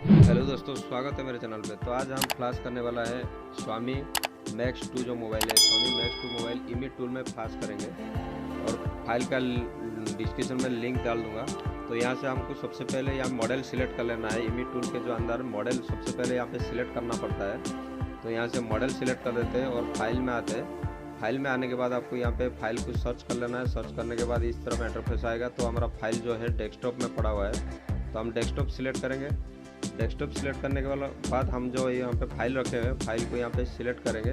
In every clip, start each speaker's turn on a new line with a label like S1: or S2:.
S1: Hello दोस्तों, स्वागत है मेरे चैनल पे। तो आज हम फ्लैश करने वाला है xiaomi मैक्स 2 जो मोबाइल है। xiaomi max 2 mobile image tool में फ्लैश करेंगे और फाइल का डिस्क्रिप्शन में लिंक डाल दूंगा। तो यहाँ से हमको सबसे पहले यहाँ मॉडल सिलेक्ट कर लेना है। इमेज टूल के जो अंदर मॉडल सबसे पहले यहाँ पे सिलेक्ट करना पड़ता है। तो यहाँ से मॉडल सिलेक्ट कर देते हैं और फाइल में आते हैं। फाइल में आने के बाद आपको यहाँ पे फाइल को सर्च कर लेना है। सर्च करने के बाद इस तरफ इंटरफेस आएगा। तो हमारा फाइल जो है डेस्कटॉप में पड़ा हुआ है, तो हम डेस्कटॉप सिलेक्ट करेंगे। डेस्कटॉप सिलेक्ट करने के बाद हम जो यहाँ पे फाइल रखे हुए हैं, फाइल को यहाँ पे सिलेक्ट करेंगे।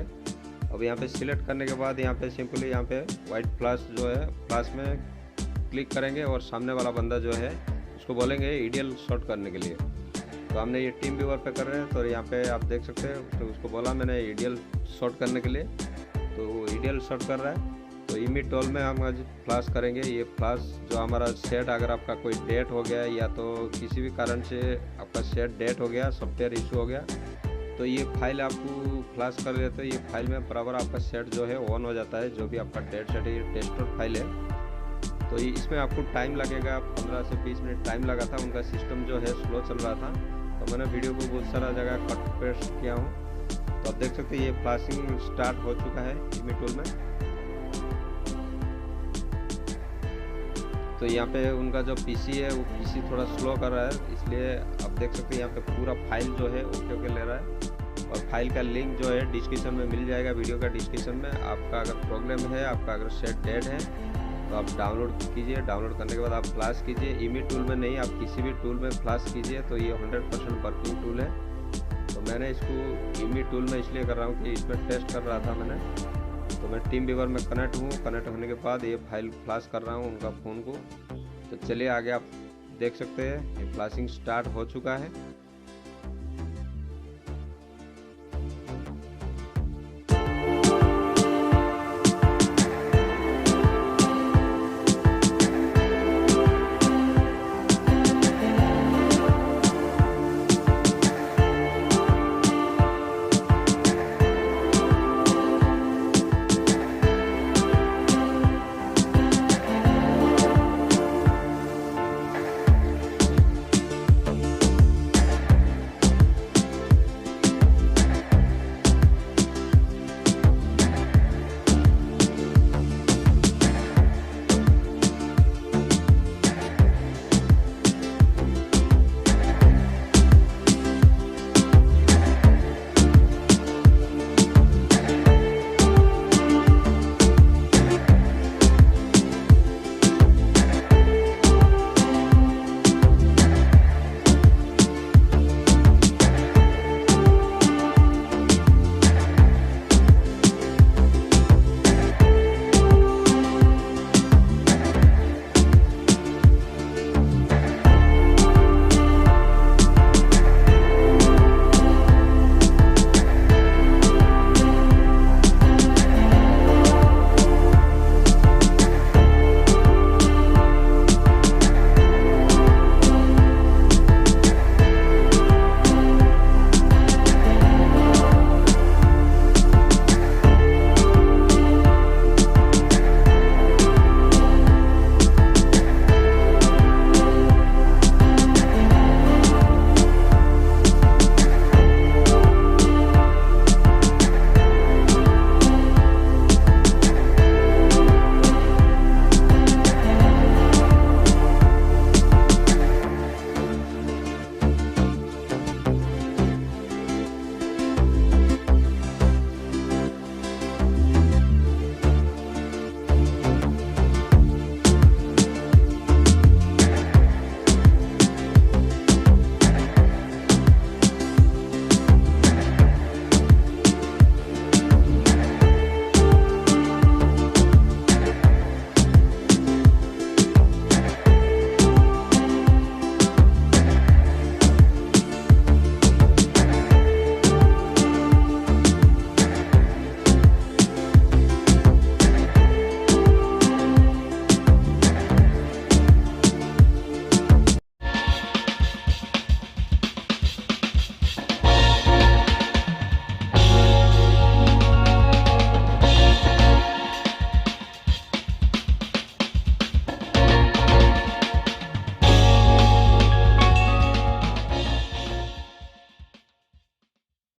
S1: अब यहाँ पे सिलेक्ट करने के बाद यहाँ पे सिंपली यहाँ पे वाइट प्लस जो है प्लस में क्लिक करेंगे और सामने वाला बंदा जो है उसको बोलेंगे ईडीएल शॉर्ट करने के लिए। तो हमने ये टीम व्यूअर पे कर रहे हैं। तो यहाँ पे आप देख सकते हैं, तो उसको बोला मैंने ईडीएल शॉर्ट करने के लिए, तो वो ईडीएल शॉर्ट कर रहा है। तो इमेज टूल में हम आज फ्लैश करेंगे। ये फ्लैश जो हमारा सेट, अगर आपका कोई डेट हो गया या तो किसी भी कारण से आपका सेट डेट हो गया, सॉफ्टवेयर इशू हो गया, तो ये फाइल आपको फ्लैश कर देते हैं। ये फाइल में बराबर आपका सेट जो है ऑन हो जाता है। जो भी आपका डेट सेट है, टेस्टर फाइल है। तो इसमें आपको टाइम लगेगा, 15 से 20 मिनट टाइम लगा था। उनका सिस्टम जो है स्लो चल रहा था, तो मैंने वीडियो को बहुत सारा जगह कट पेस्ट किया हूँ। तो आप देख सकते हैं ये फ्लैशिंग स्टार्ट हो चुका है इमेज टूल में। तो यहाँ पे उनका जो पीसी है वो पीसी थोड़ा स्लो कर रहा है, इसलिए आप देख सकते हैं यहाँ पे पूरा फाइल जो है ओके ले रहा है। और फाइल का लिंक जो है डिस्क्रिप्शन में मिल जाएगा, वीडियो का डिस्क्रिप्शन में। आपका अगर प्रॉब्लम है, आपका अगर सेट डेड है, तो आप डाउनलोड कीजिए। डाउनलोड करने के बाद आप फ्लैश कीजिए। इमेज टूल में नहीं, आप किसी भी टूल में फ्लैश कीजिए। तो ये 100% वर्किंग टूल है। तो मैंने इसको इमेज टूल में इसलिए कर रहा हूँ कि इसमें टेस्ट कर रहा था मैंने। तो मैं टीम व्यूअर में कनेक्ट हूँ। कनेक्ट होने के बाद ये फाइल फ्लैश कर रहा हूँ उनका फ़ोन को। तो चलिए आगे आप देख सकते हैं ये फ्लैशिंग स्टार्ट हो चुका है।